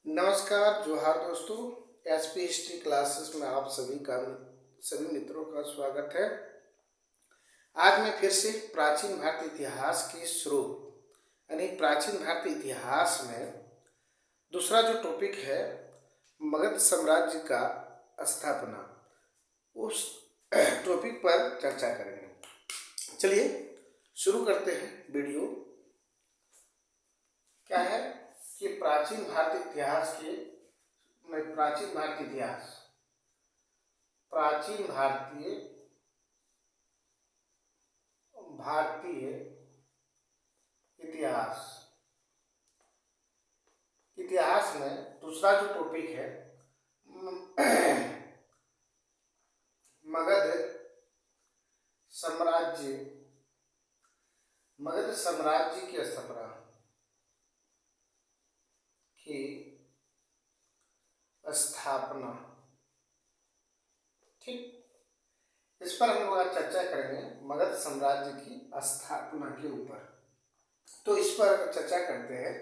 नमस्कार, जोहार दोस्तों। एसपी हिस्ट्री क्लासेस में आप सभी मित्रों का स्वागत है। आज मैं फिर से प्राचीन भारतीय इतिहास के स्रोत यानी प्राचीन भारतीय इतिहास में दूसरा जो टॉपिक है मगध साम्राज्य का स्थापना, उस टॉपिक पर चर्चा करेंगे। चलिए शुरू करते हैं। वीडियो क्या है कि प्राचीन भारतीय इतिहास प्राचीन भारतीय इतिहास में दूसरा जो टॉपिक है मगध साम्राज्य की स्थापना। ठीक, इस पर हम लोग आज चर्चा करेंगे मगध साम्राज्य की स्थापना के ऊपर। तो इस पर चर्चा करते हैं।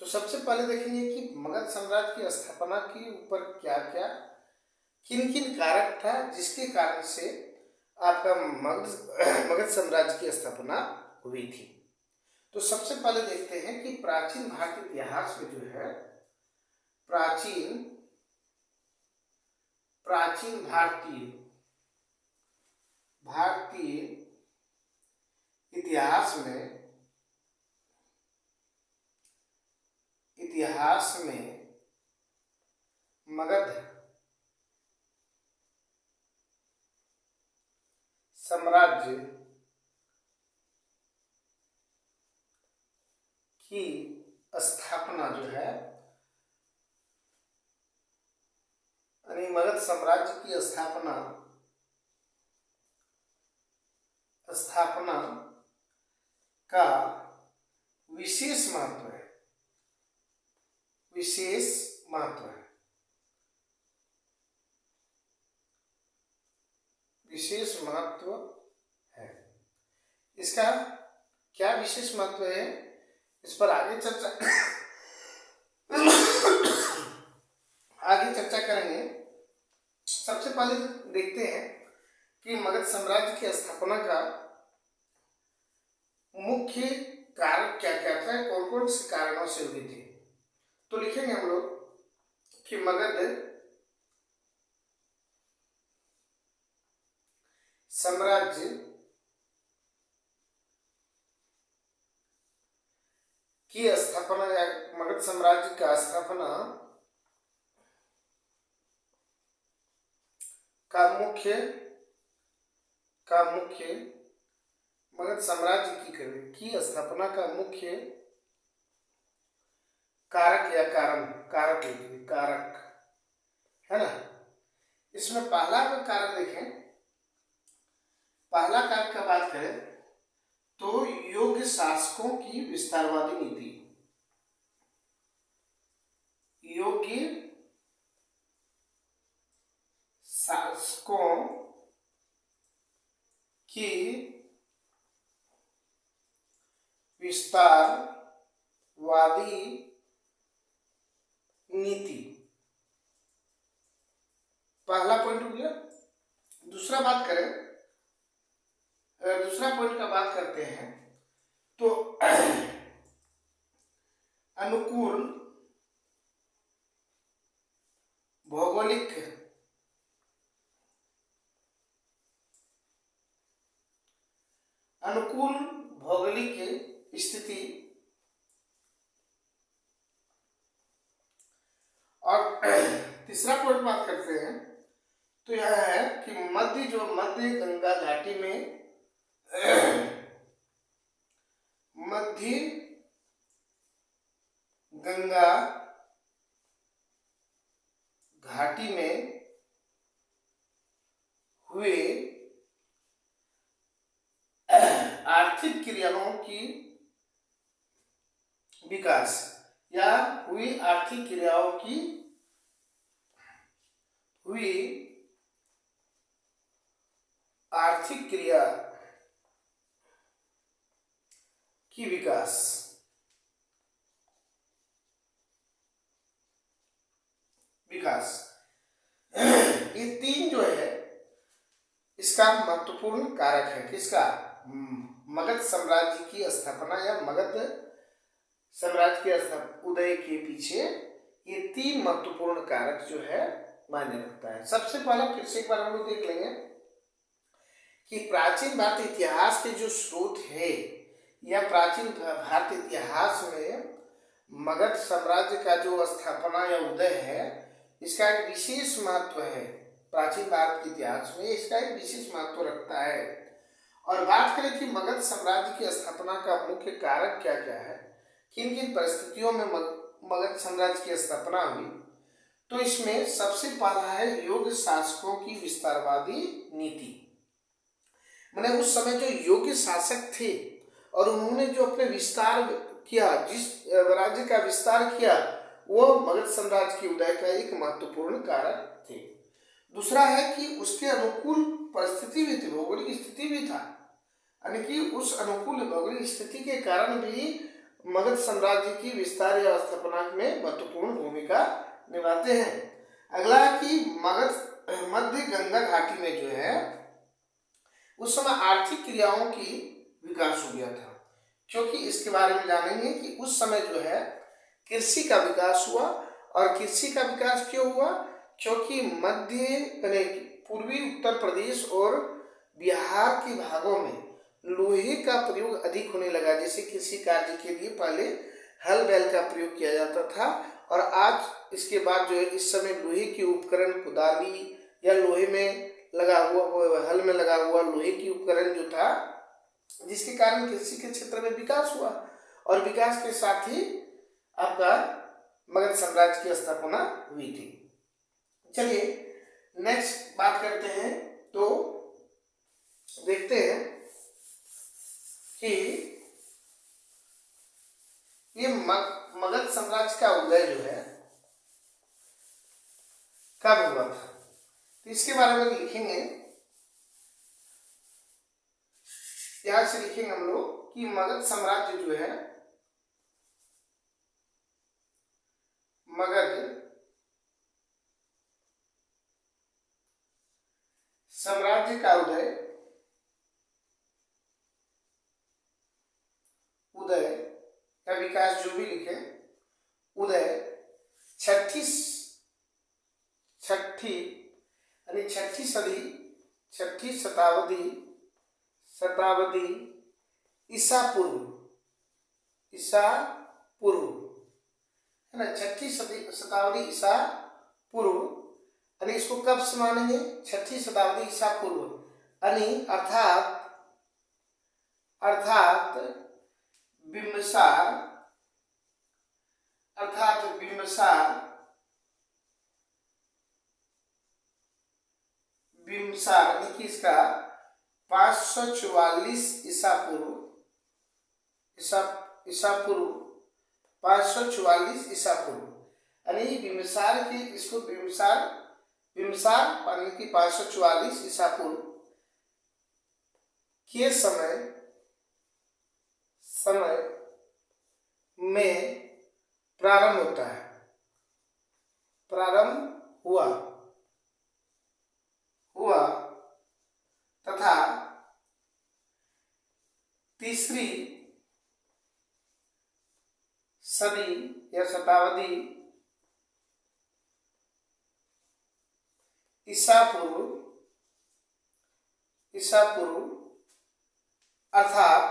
तो सबसे पहले देखेंगे कि मगध साम्राज्य की स्थापना के ऊपर क्या क्या किन किन कारक था जिसके कारण से आपका मगध साम्राज्य की स्थापना हुई थी। तो सबसे पहले देखते हैं कि प्राचीन भारतीय इतिहास में जो है प्राचीन भारतीय इतिहास में मगध साम्राज्य की स्थापना जो है यानी मगध साम्राज्य की स्थापना का विशेष महत्व है। इसका क्या विशेष महत्व है, इस पर आगे चर्चा करेंगे। सबसे पहले देखते हैं कि मगध साम्राज्य की स्थापना का मुख्य कारक क्या क्या था, कौन कौन से कारणों से हुई थी। तो लिखेंगे हम लोग कि मगध साम्राज्य की स्थापना या मगध साम्राज्य का स्थापना का मुख्य मगध साम्राज्य की स्थापना का मुख्य कारक या कारक है ना। इसमें पहला का कारक देखें, पहला कारक का बात करें तो योग्य शासकों की विस्तारवादी नीति। योग्य शासकों की विस्तारवादी नीति पहला पॉइंट हो गया। दूसरा पॉइंट का बात करते हैं तो अनुकूल भौगोलिक स्थिति और तीसरा पॉइंट बात करते हैं तो यह है कि मध्य गंगा घाटी में हुए आर्थिक क्रियाओं की विकास या हुई आर्थिक क्रियाओं की विकास महत्वपूर्ण कारक है। किसका? मगध साम्राज्य की स्थापना या मगध साम्राज्य के उदय के पीछे ये 3 महत्वपूर्ण कारक जो है मायने रखता है। सबसे पहले फिर से एक बार हम लोग देख लेंगे कि प्राचीन भारतीय इतिहास के जो स्रोत है या प्राचीन भारतीय इतिहास में मगध साम्राज्य का जो स्थापना या उदय है इसका एक विशेष महत्व है। प्राचीन भारत के इतिहास में इसका एक विशेष महत्व रखता है। और बात करें कि मगध साम्राज्य की स्थापना का मुख्य कारक क्या क्या है, किन किन परिस्थितियों में मगध साम्राज्य की स्थापना हुई, तो इसमें सबसे पहला है योग्य शासकों की विस्तारवादी नीति। मैंने उस समय जो योग्य शासक थे और उन्होंने जो अपने विस्तार किया, जिस राज्य का विस्तार किया, वो मगध साम्राज्य के उदय का एक महत्वपूर्ण कारक थे। दूसरा है कि उसके अनुकूल परिस्थिति भी थी, भौगोलिक स्थिति भी था, यानी कि उस अनुकूल भौगोलिक स्थिति के कारण भी मगध साम्राज्य की विस्तार या स्थापना में महत्वपूर्ण भूमिका निभाते हैं। अगला है कि मगध मध्य गंगा घाटी में जो है उस समय आर्थिक क्रियाओं की विकास हो गया था, क्योंकि इसके बारे में जानेंगे कि उस समय जो है कृषि का विकास हुआ। और कृषि का विकास क्यों हुआ? क्योंकि मध्य पूर्वी उत्तर प्रदेश और बिहार के भागों में लोहे का प्रयोग अधिक होने लगा। जैसे कृषि कार्य के लिए पहले हल बैल का प्रयोग किया जाता था और आज इसके बाद जो है इस समय लोहे के उपकरण, कुदाली या लोहे में लगा हुआ, हल में लगा हुआ लोहे की उपकरण जो था, जिसके कारण कृषि के क्षेत्र में विकास हुआ और विकास के साथ ही आपका मगध साम्राज्य की स्थापना हुई थी। चलिए नेक्स्ट बात करते हैं, तो देखते हैं कि ये मगध साम्राज्य का उदय जो है कब हुआ था, तो इसके बारे में लिखेंगे। यहां से लिखेंगे हम लोग कि मगध साम्राज्य जो है, मगध साम्राज्य का उदय का विकास, जो भी लिखे, उदय छठी सदी, छठी शताब्दी ईसा पूर्व है ना, छठी शताब्दी ईसा पूर्व। यानी इसको कब से मानेंगे? छठी शताब्दी ईसा पूर्व, यानी अर्थात बिंबिसार यानी कि इसका 544 ईसा पूर्व 544 ईसा पूर्व, यानी बिंबिसार की, इसको बिंबिसार यानी कि 544 ईसा पूर्व के समय में प्रारंभ होता है, प्रारंभ हुआ तथा तीसरी सदी या शताब्दी ईसा पूर्व अर्थात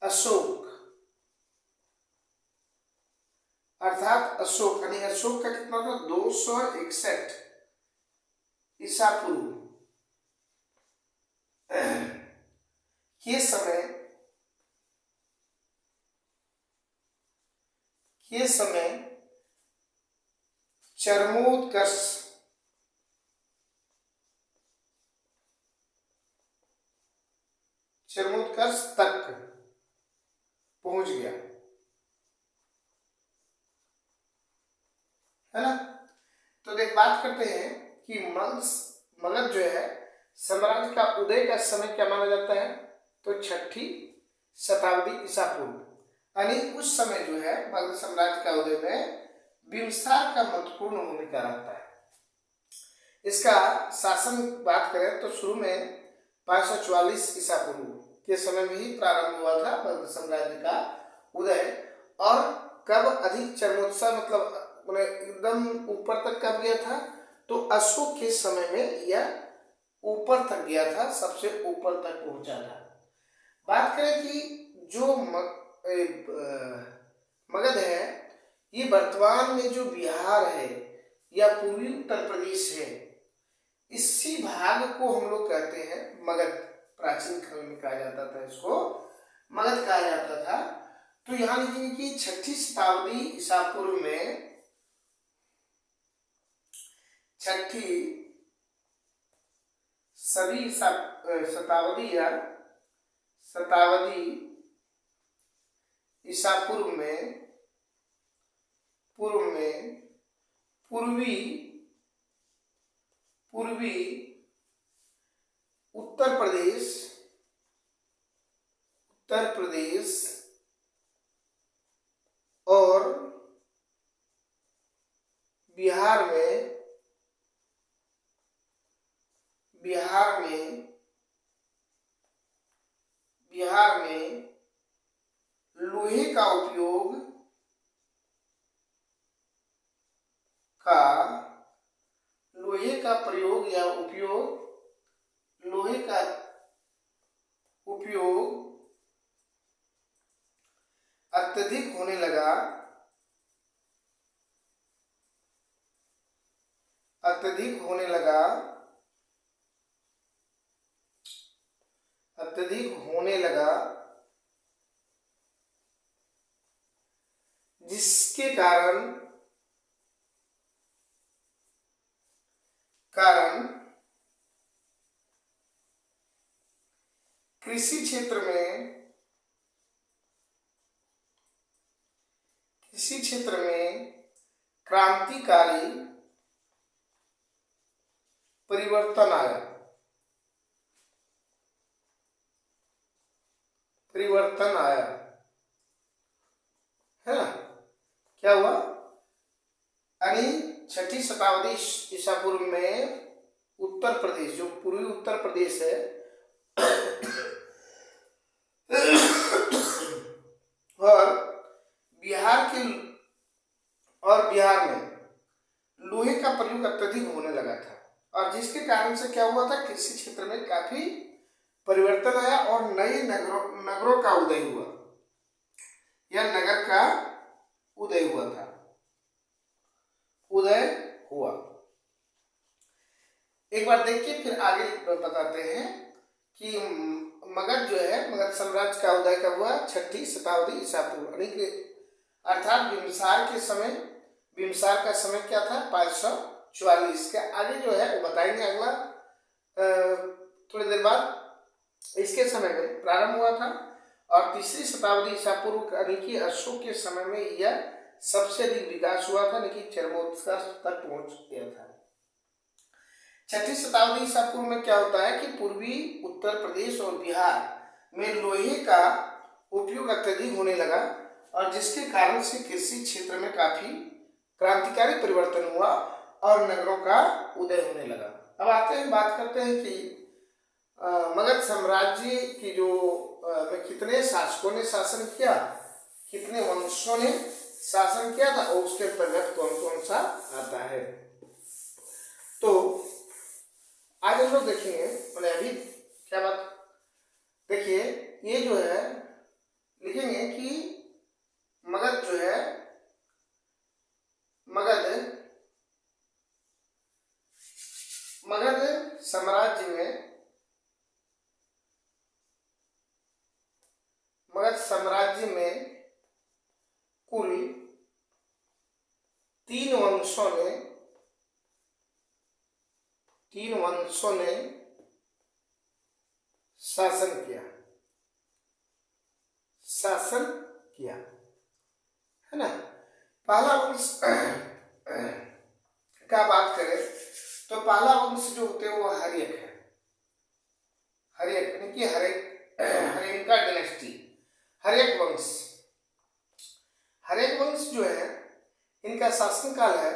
अशोक यानी अशोक का कितना था? 261 ईसा पूर्व के समय चरमोत्कर्ष तक पहुंच गया, है ना। तो देख बात करते हैं कि मगध जो है साम्राज्य का उदय का समय क्या माना जाता है? तो छठी शताब्दी ईसा पूर्व, यानी उस समय जो है मगध साम्राज्य का उदय में बिंबिसार का महत्वपूर्ण भूमिका रहता है। इसका शासन बात करें तो शुरू में 544 ईसा पूर्व के समय में ही प्रारंभ हुआ था मगध साम्राज्य का उदय। और कब अधिक चरमोत्साह मतलब एकदम ऊपर तक कब गया था, तो अशोक के समय में यह ऊपर तक गया था, सबसे ऊपर तक पहुंचा था। बात करें कि जो मगध है, ये वर्तमान में जो बिहार है या पूर्वी उत्तर प्रदेश है, इसी भाग को हम लोग कहते हैं मगध। प्राचीन काल में कहा जाता था, इसको मगध कहा जाता था। तो यहाँ लिखेंगे कि 6ठी शताब्दी ईसा पूर्व में, 6ठी सदी शताब्दी या शताब्दी ईसा पूर्व में पूर्वी उत्तर प्रदेश और बिहार में लोहे का उपयोग अत्यधिक होने लगा, जिसके कारण कृषि क्षेत्र में क्रांतिकारी परिवर्तन आया। है ना, क्या हुआ? यानी 6ठी शताब्दी ईसा पूर्व में उत्तर प्रदेश, जो पूर्वी उत्तर प्रदेश है और बिहार में लोहे का प्रयोग अत्यधिक होने लगा था, और जिसके कारण से क्या हुआ था, कृषि क्षेत्र में काफी परिवर्तन आया और नए नगरों का उदय हुआ, या नगर का उदय हुआ। एक बार देखिए, फिर आगे बताते हैं कि मगध जो है, मगध साम्राज्य का उदय कब हुआ? 6ठी शताब्दी ईसा पूर्व, अर्थात बिम्बसार का समय क्या था? 544। के आगे जो है वो बताएंगे अगला थोड़ी देर बाद। इसके समय में प्रारंभ हुआ था, और 3री शताब्दी ईसा पूर्व यानी कि अशोक के समय में यह सबसे अधिक विकास हुआ था, लेकिन चरमोत्कर्ष तक पहुंच गया था। 6ठी शताब्दी ईसा पूर्व में क्या होता है कि पूर्वी उत्तर प्रदेश और बिहार में लोहे का उपयोग अत्यधिक होने लगा, और जिसके कारण से कृषि क्षेत्र में काफी क्रांतिकारी परिवर्तन हुआ और नगरों का उदय होने लगा। अब आते हैं, बात करते हैं कि मगध साम्राज्य की जो में कितने शासकों ने शासन किया, कितने वंशों ने शासन किया था, और उसके अंतर्गत कौन कौन सा आता है। तो आज हम लोग देखेंगे, मैंने अभी क्या बात, देखिए ये जो है लिखेंगे कि मगध जो है, मगध साम्राज्य में कुल 3 वंशों ने शासन किया, है ना। पहला वंश का बात करें तो पहला वंश जो होते हैं वो हर्यक है। हर्यक यानी कि हर्यंका डायनेस्टी, हर्यक वंश जो है, इनका शासनकाल है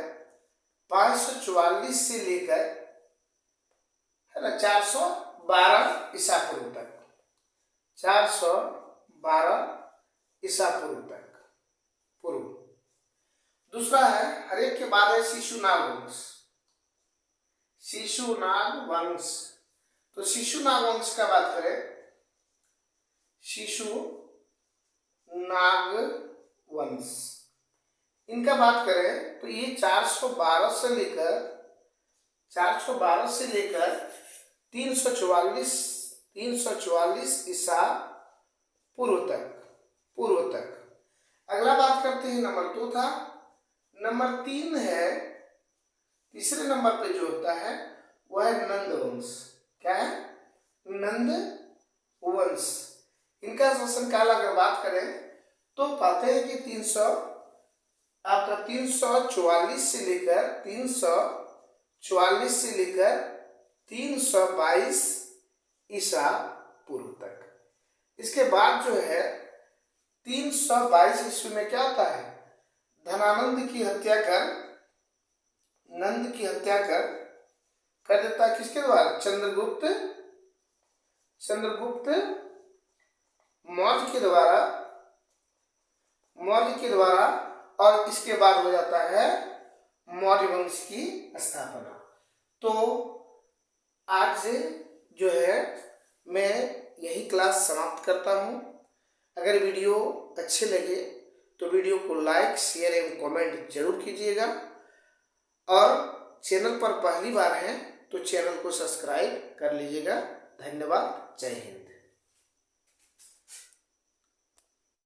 544 से लेकर 412 ईसा पूर्व तक, 412 ईसा पूर्व तक पूर्व। दूसरा है हरेक के बाद है शिशुनाग वंश, शिशुनाग वंश। तो शिशुनाग वंश का बात करें, शिशुनाग वंश, इनका बात करें तो ये 412 से लेकर 344 ईसा पूर्व तक। अगला बात करते हैं नंबर 2 था। नंबर 3 है, तीसरे नंबर पे जो होता है वह है नंद वंश। क्या है? नंद वंश। इनका शासन काल अगर बात करें तो पाते हैं कि 344 से लेकर 322 ईसा पूर्व तक। इसके बाद जो है 322 ईस्वी में क्या होता है, धनानंद की हत्या कर देता है। किसके द्वारा? चंद्रगुप्त मौर्य के द्वारा। और इसके बाद हो जाता है मौर्य वंश की स्थापना। तो आज जो है मैं यही क्लास समाप्त करता हूँ। अगर वीडियो अच्छे लगे तो वीडियो को लाइक, शेयर एवं कमेंट जरूर कीजिएगा। और चैनल पर पहली बार हैं तो चैनल को सब्सक्राइब कर लीजिएगा। धन्यवाद। जय हिंद।